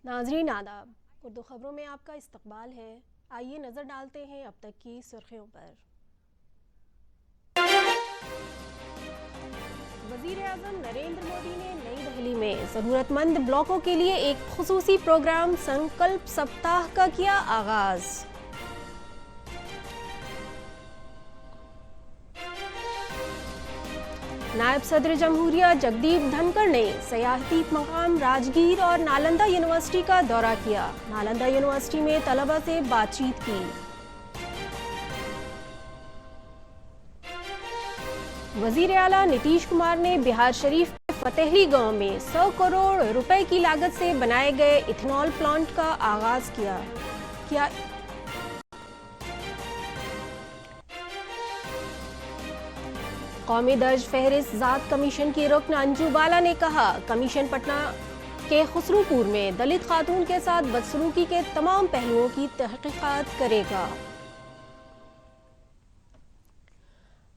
नाजरीन आदाब। उर्दू खबरों में आपका इस्तकबाल है। आइए नजर डालते हैं अब तक की सुर्खियों पर। वजीर आजम नरेंद्र मोदी ने नई दिल्ली में जरूरतमंद ब्लॉकों के लिए एक खुसूसी प्रोग्राम संकल्प सप्ताह का किया आगाज। नायब सदर जमहूरिया जगदीप धनखड़ ने सयाहती मकाम राजगीर और नालंदा यूनिवर्सिटी का दौरा किया। नालंदा यूनिवर्सिटी में तलबा से बातचीत की। वजीर आला नीतीश कुमार ने बिहार शरीफ के फतेहली गांव में 100 करोड़ रुपए की लागत से बनाए गए इथेनॉल प्लांट का आगाज किया। कौमी दर्ज फहरिस्त ज़ात कमीशन की रुकन अंजू बाला ने कहा, कमीशन पटना के खुसरूपुर में दलित खातून के साथ बदसलूकी के तमाम पहलुओं की तहकीकात करेगा।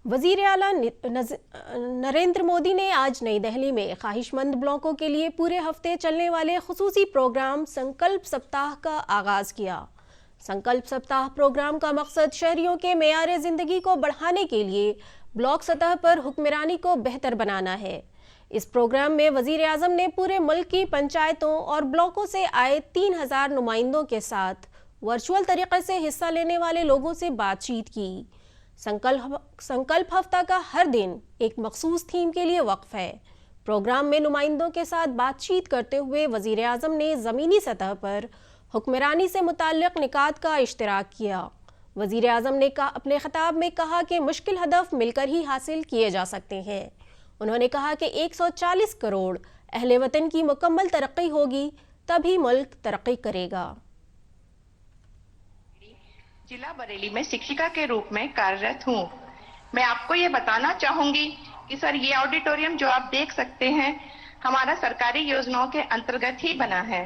वजीर आला नरेंद्र मोदी ने आज नई दिल्ली में ख्वाहिशमंद ब्लॉकों के लिए पूरे हफ्ते चलने वाले खुसूसी प्रोग्राम संकल्प सप्ताह का आगाज किया। संकल्प सप्ताह प्रोग्राम का मकसद शहरियों के मेयार जिंदगी को बढ़ाने के लिए ब्लॉक सतह पर हुक्मरानी को बेहतर बनाना है। इस प्रोग्राम में वजीर आजम ने पूरे मुल्क की पंचायतों और ब्लॉकों से आए 3000 नुमाइंदों के साथ वर्चुअल तरीके से हिस्सा लेने वाले लोगों से बातचीत की। संकल्प हफ्ता का हर दिन एक मखसूस थीम के लिए वक्फ है। प्रोग्राम में नुमाइंदों के साथ बातचीत करते हुए वजीर आजम ने ज़मीनी सतह पर हुक्मरानी से मुताल्लिक़ निकात का इश्तिराक किया। वजीर आजम ने अपने खिताब में कहा कि मुश्किल हदफ मिलकर ही हासिल किए जा सकते हैं। उन्होंने कहा कि 140 करोड़ अहले वतन की मुकम्मल तरक्की होगी तभी मुल्क तरक्की करेगा। जिला बरेली में शिक्षिका के रूप में कार्यरत हूँ। मैं आपको ये बताना चाहूंगी कि सर ये ऑडिटोरियम जो आप देख सकते हैं हमारा सरकारी योजनाओं के अंतर्गत ही बना है।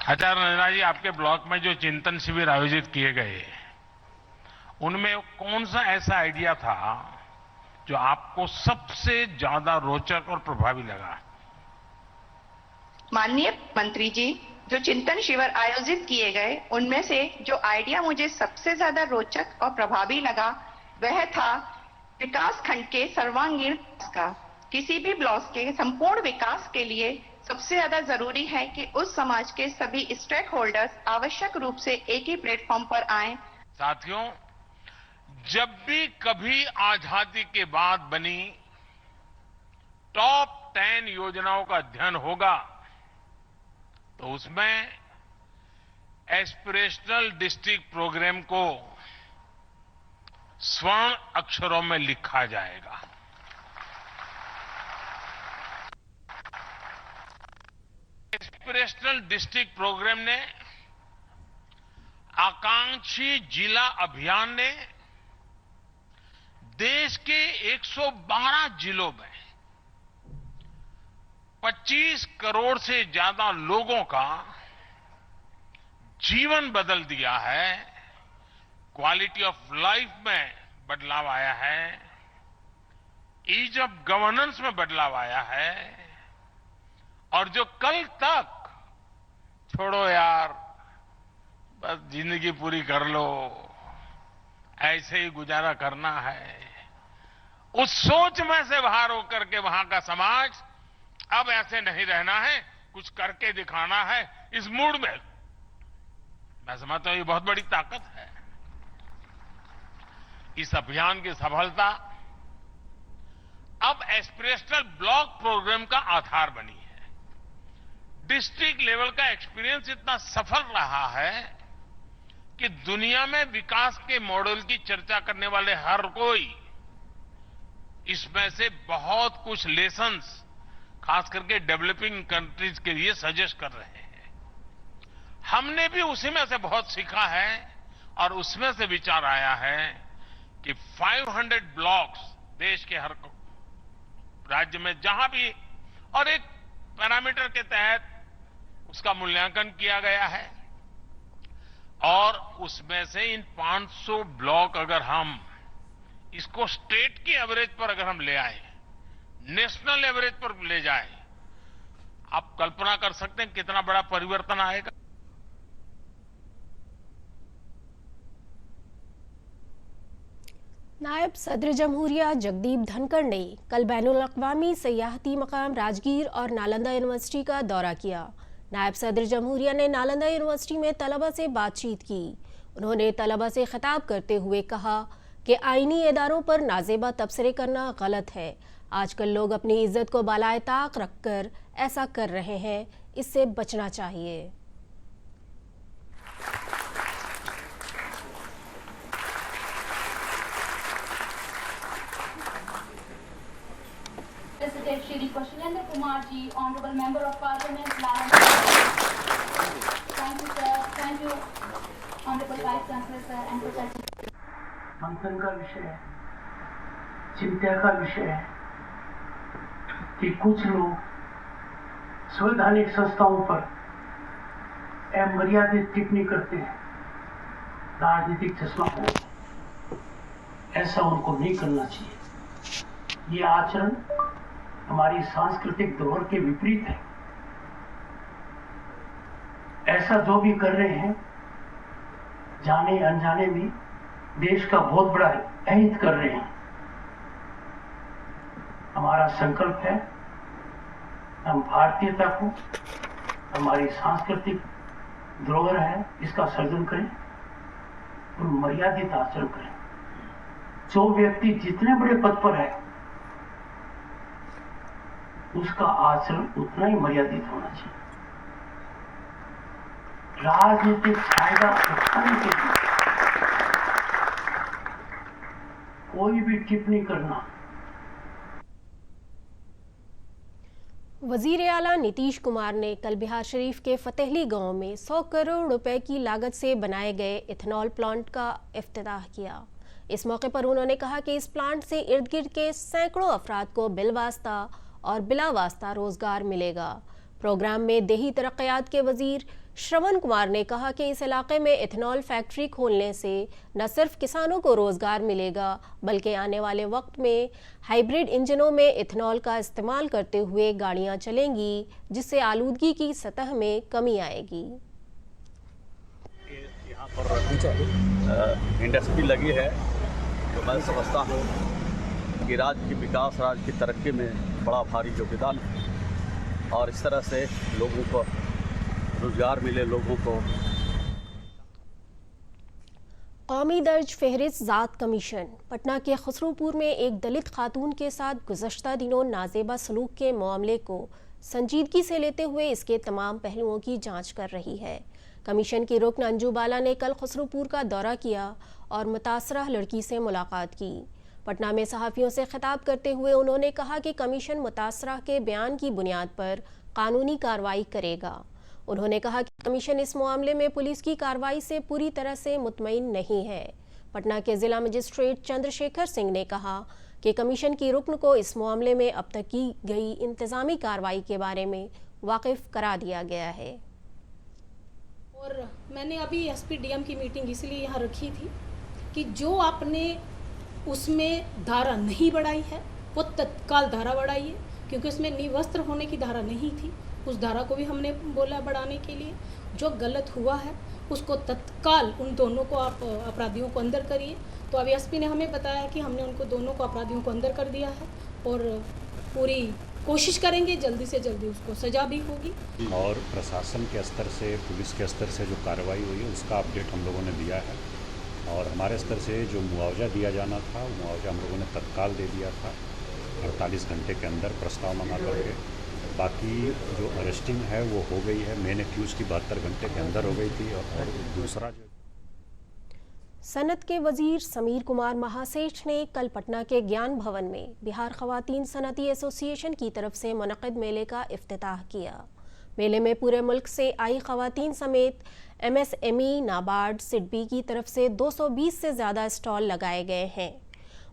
आचार्य नंदा जी, आपके ब्लॉक में जो चिंतन शिविर आयोजित किए गए उनमें कौन सा ऐसा आइडिया था जो आपको सबसे ज्यादा रोचक और प्रभावी लगा? माननीय मंत्री जी, जो चिंतन शिविर आयोजित किए गए उनमें से जो आइडिया मुझे सबसे ज्यादा रोचक और प्रभावी लगा वह था विकास खंड के सर्वांगीण विकास का। किसी भी ब्लॉक के संपूर्ण विकास के लिए सबसे ज्यादा जरूरी है कि उस समाज के सभी स्टेक होल्डर्स आवश्यक रूप से एक ही प्लेटफॉर्म पर आएं। साथियों, जब भी कभी आजादी के बाद बनी टॉप 10 योजनाओं का अध्ययन होगा तो उसमें एस्पिरेशनल डिस्ट्रिक्ट प्रोग्राम को स्वर्ण अक्षरों में लिखा जाएगा। एस्पिरेशनल डिस्ट्रिक्ट प्रोग्राम ने, आकांक्षी जिला अभियान ने देश के 112 जिलों में 25 करोड़ से ज्यादा लोगों का जीवन बदल दिया है। क्वालिटी ऑफ लाइफ में बदलाव आया है, ईज ऑफ गवर्नेंस में बदलाव आया है। और जो कल तक छोड़ो यार बस जिंदगी पूरी कर लो, ऐसे ही गुजारा करना है, उस सोच में से बाहर होकर के वहां का समाज अब ऐसे नहीं रहना है, कुछ करके दिखाना है, इस मूड में मैं समझता हूं ये बहुत बड़ी ताकत है। इस अभियान की सफलता अब एस्पिरेशनल ब्लॉक प्रोग्राम का आधार बनी है। डिस्ट्रिक्ट लेवल का एक्सपीरियंस इतना सफल रहा है कि दुनिया में विकास के मॉडल की चर्चा करने वाले हर कोई इसमें से बहुत कुछ लेसन्स खास करके डेवलपिंग कंट्रीज के लिए सजेस्ट कर रहे हैं। हमने भी उसी में से बहुत सीखा है और उसमें से विचार आया है कि 500 ब्लॉक्स देश के हर राज्य में जहां भी, और एक पैरामीटर के तहत उसका मूल्यांकन किया गया है और उसमें से इन 500 ब्लॉक अगर हम इसको स्टेट की एवरेज पर अगर हम ले आए, नेशनल एवरेज पर ले जाएं आप कल्पना कर सकते हैं कितना बड़ा परिवर्तन आएगा। नायब सदर जमहूरिया जगदीप धनखड़ ने कल बैनुल-अक़वामी सयाहती मकाम राजगीर और नालंदा यूनिवर्सिटी का दौरा किया। नायब सदर जमहूरिया ने नालंदा यूनिवर्सिटी में तलबा से बातचीत की। उन्होंने तलबा से खिताब करते हुए कहा कि आईनी इदारों पर नाजेबा तबसरे करना गलत है। आजकल लोग अपनी इज्जत को बालाए ताक रखकर ऐसा कर रहे हैं, इससे बचना चाहिए। President Shri Krishnendra Kumar ji, Honorable Member of Parliament, Thank you, sir. Thank you, Honorable Vice Chancellor, sir, and Professor. मंथन का विषय है, चिंता का विषय है कि कुछ लोग संवैधानिक संस्थाओं पर अमर्यादित टिप्पणी करते हैं, राजनीतिक चश्मा पहनते। ऐसा उनको नहीं करना चाहिए। ये आचरण हमारी सांस्कृतिक धरोहर के विपरीत है। ऐसा जो भी कर रहे हैं, जाने अनजाने में देश का बहुत बड़ा अहित कर रहे हैं। हमारा संकल्प है हम भारतीयता को, हमारी सांस्कृतिक धरोहर है, इसका सर्जन करें और मर्यादित आचरण करें। जो व्यक्ति जितने बड़े पद पर है उसका आचरण उतना ही मर्यादित होना चाहिए। राजनीतिक फायदा उठाने के लिए कोई भी टिप्पणी करना। वजीर आला नीतीश कुमार ने कल बिहार शरीफ के फतेहली गांव में 100 करोड़ रुपए की लागत से बनाए गए इथेनॉल प्लांट का इफ्तिताह किया। इस मौके पर उन्होंने कहा कि इस प्लांट से इर्द गिर्द के सैकड़ों अफराद को बिलवास्ता और बिला वास्ता रोजगार मिलेगा। प्रोग्राम में देही तरक्यात के वजीर श्रवण कुमार ने कहा कि इस इलाके में इथेनॉल फैक्ट्री खोलने से न सिर्फ किसानों को रोजगार मिलेगा, बल्कि आने वाले वक्त में हाइब्रिड इंजनों में इथेनॉल का इस्तेमाल करते हुए गाड़ियां चलेंगी, जिससे आलूदगी की सतह में कमी आएगी। यहाँ पर इंडस्ट्री लगी है तो मैं समझता हूँ कि राज्य की विकास, राज्य की तरक्की में बड़ा भारी योगदान है और इस तरह से लोगों को रोजगार मिले, लोगों को। कौमी दर्ज फहरिस्त ज़ात कमीशन पटना के खुसरूपुर में एक दलित खातून के साथ गुज़श्ता दिनों नाजेबा सलूक के मामले को संजीदगी से लेते हुए इसके तमाम पहलुओं की जांच कर रही है। कमीशन की रुकन अंजू बाला ने कल खुसरूपुर का दौरा किया और मुतासरा लड़की से मुलाकात की। पटना में सहाफ़ियों से खिताब करते हुए उन्होंने कहा कि कमीशन मुतासरा के बयान की बुनियाद पर कानूनी कार्रवाई करेगा। उन्होंने कहा कि कमीशन इस मामले में पुलिस की कार्रवाई से पूरी तरह से मुतमईन नहीं है। पटना के जिला मजिस्ट्रेट चंद्रशेखर सिंह ने कहा कि कमीशन की रुकन को इस मामले में अब तक की गई इंतजामी कार्रवाई के बारे में वाकिफ करा दिया गया है। और मैंने अभी एसपी-डीएम की मीटिंग इसलिए यहाँ रखी थी कि जो आपने उसमें धारा नहीं बढ़ाई है वो तत्काल धारा बढ़ाइए, क्योंकि उसमें निवस्त्र होने की धारा नहीं थी। उस धारा को भी हमने बोला बढ़ाने के लिए। जो गलत हुआ है उसको तत्काल उन दोनों को आप अपराधियों को अंदर करिए। तो अभी एसपी ने हमें बताया कि हमने उनको दोनों को अपराधियों को अंदर कर दिया है और पूरी कोशिश करेंगे जल्दी से जल्दी उसको सजा भी होगी। और प्रशासन के स्तर से, पुलिस के स्तर से जो कार्रवाई हुई है उसका अपडेट हम लोगों ने दिया है और हमारे स्तर से जो मुआवजा दिया जाना था वो मुआवजा हम लोगों ने तत्काल दे दिया था 48 घंटे के अंदर प्रस्ताव मंगा करके। बाकी जो अरेस्टिंग है वो हो गई है, मेन एक्यूज की 72 घंटे के अंदर हो गई थी। और दूसरा जो सनत के वजीर समीर कुमार महासेठ ने कल पटना के ज्ञान भवन में बिहार ख़वातीन सनती एसोसिएशन की तरफ से मुनक़िद मेले का इफ्तिताह किया। मेले में पूरे मुल्क से आई ख़वातीन समेत MSME, नाबार्ड, सिडबी की तरफ से 220 से ज़्यादा स्टॉल लगाए गए हैं।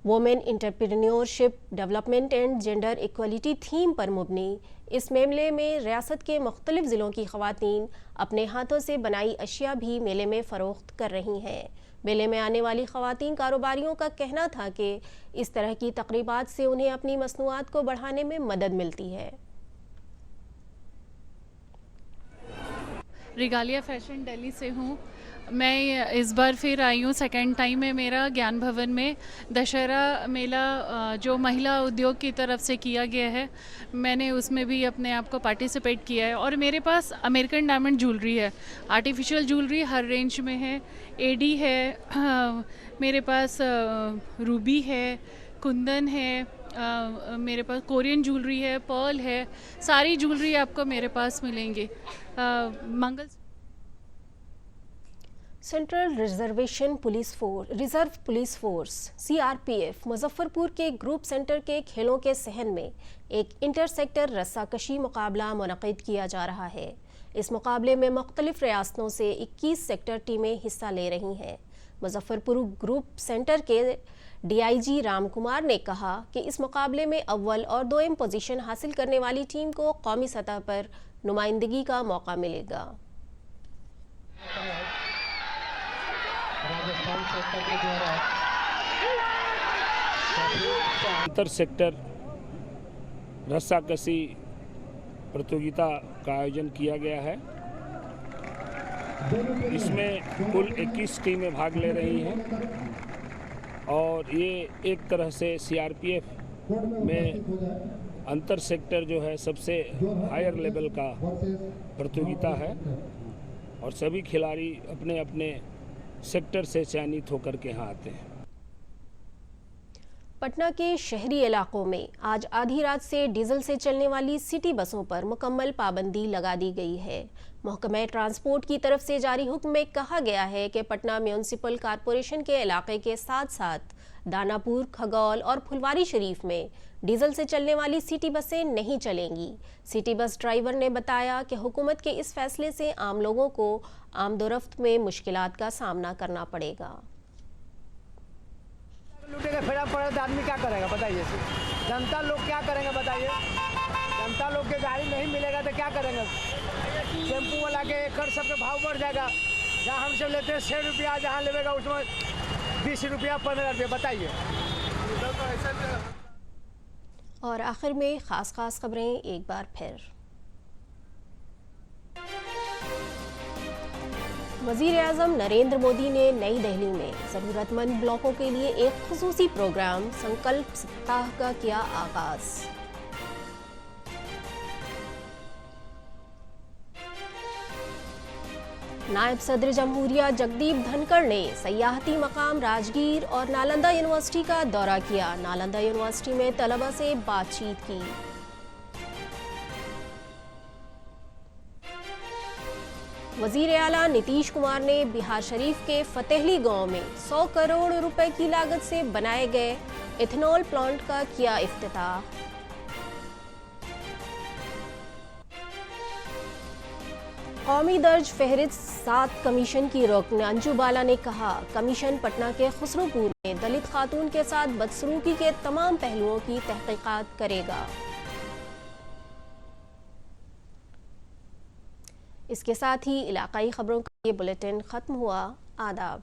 Women entrepreneurship development and gender equality theme पर मुबनी इस मेले में रियासत के मुख्तलिफ ज़िलों की ख़वातीन अपने हाथों से बनाई अशिया भी मेले में फ़रोख्त कर रही हैं। मेले में आने वाली ख़वातीन कारोबारियों का कहना था कि इस तरह की तक़रीबात से उन्हें अपनी मसनूआत को बढ़ाने में मदद मिलती है। रिगालिया फैशन दिल्ली से हूँ। मैं इस बार फिर आई हूँ, सेकंड टाइम है मेरा ज्ञान भवन में दशहरा मेला जो महिला उद्योग की तरफ से किया गया है, मैंने उसमें भी अपने आप को पार्टिसिपेट किया है। और मेरे पास अमेरिकन डायमंड ज्वेलरी है, आर्टिफिशियल ज्वेलरी हर रेंज में है, एडी है, मेरे पास रूबी है, कुंदन है, मेरे पास कोरियन ज्वेलरी है, पर्ल है, सारी ज्वेलरी आपको मेरे पास मिलेंगे। मंगल central reserve police force CRPF Muzaffarpur के ग्रुप सेंटर के खेलों के सहन में एक इंटर सेक्टर रस्साकशी मुकाबला मुनक़िद किया जा रहा है। इस मुकाबले में मुख्तलिफ रियासतों से 21 सेक्टर टीमें हिस्सा ले रही हैं। मुजफ्फरपुर ग्रुप सेंटर के डीआईजी राम कुमार ने कहा कि इस मुकाबले में अव्वल और दोयम पोजीशन हासिल करने वाली टीम को कौमी सतह पर नुमाइंदगी का मौका मिलेगा। अंतर सेक्टर रस्साकशी प्रतियोगिता का आयोजन किया गया है। इसमें कुल 21 टीमें भाग ले रही हैं और ये एक तरह से सीआरपीएफ में अंतर सेक्टर जो है सबसे हायर लेवल का प्रतियोगिता है और सभी खिलाड़ी अपने अपने सेक्टर से चयनित होकर के यहाँ आते हैं। पटना के शहरी इलाकों में आज आधी रात से डीजल से चलने वाली सिटी बसों पर मुकम्मल पाबंदी लगा दी गई है। महकमे ट्रांसपोर्ट की तरफ से जारी हुक्म में कहा गया है कि पटना म्यूनिसिपल कॉरपोरेशन के इलाके के साथ साथ दानापुर, खगौल और फुलवारी शरीफ में डीजल से चलने वाली सिटी बसें नहीं चलेंगी। सिटी बस ड्राइवर ने बताया कि हुकूमत के इस फैसले से आम लोगों को आमदोरफ्त में मुश्किलात का सामना करना पड़ेगा। लूटेगा फेरा पड़े तो आदमी क्या करेगा बताइए? जनता लोग क्या करेंगे बताइए? जनता लोग के गाड़ी नहीं मिलेगा तो क्या करेंगे? टेम्पू वाला के एकड़ सबके भाव बढ़ जाएगा। जहाँ हमसे लेते हैं 6 रुपया, जहाँ लेगा उसमें 20 रुपया 15 रुपया, बताइए। और आखिर में खास खबरें एक बार फिर। वज़ीर-ए-आज़म नरेंद्र मोदी ने नई दिल्ली में ज़रूरतमंद ब्लॉकों के लिए एक खुसूसी प्रोग्राम संकल्प सप्ताह का किया आगाज। नायब सदर जमहूरिया जगदीप धनखड़ ने सयाहती मकाम राजगीर और नालंदा यूनिवर्सिटी का दौरा किया। नालंदा यूनिवर्सिटी में तलबा से बातचीत की। वजीर आला नीतीश कुमार ने बिहार शरीफ के फतेहली गांव में 100 करोड़ रुपए की लागत से बनाए गए इथेनॉल प्लांट का किया इफ्तिताह। कौमी दर्ज फहरिस्त 7 कमीशन की रुकन अंजू बाला ने कहा, कमीशन पटना के खुसरूपुर में दलित खातून के साथ बदसलूकी के तमाम पहलुओं की तहकीकात करेगा। इसके साथ ही इलाकाई खबरों का ये बुलेटिन खत्म हुआ। आदाब।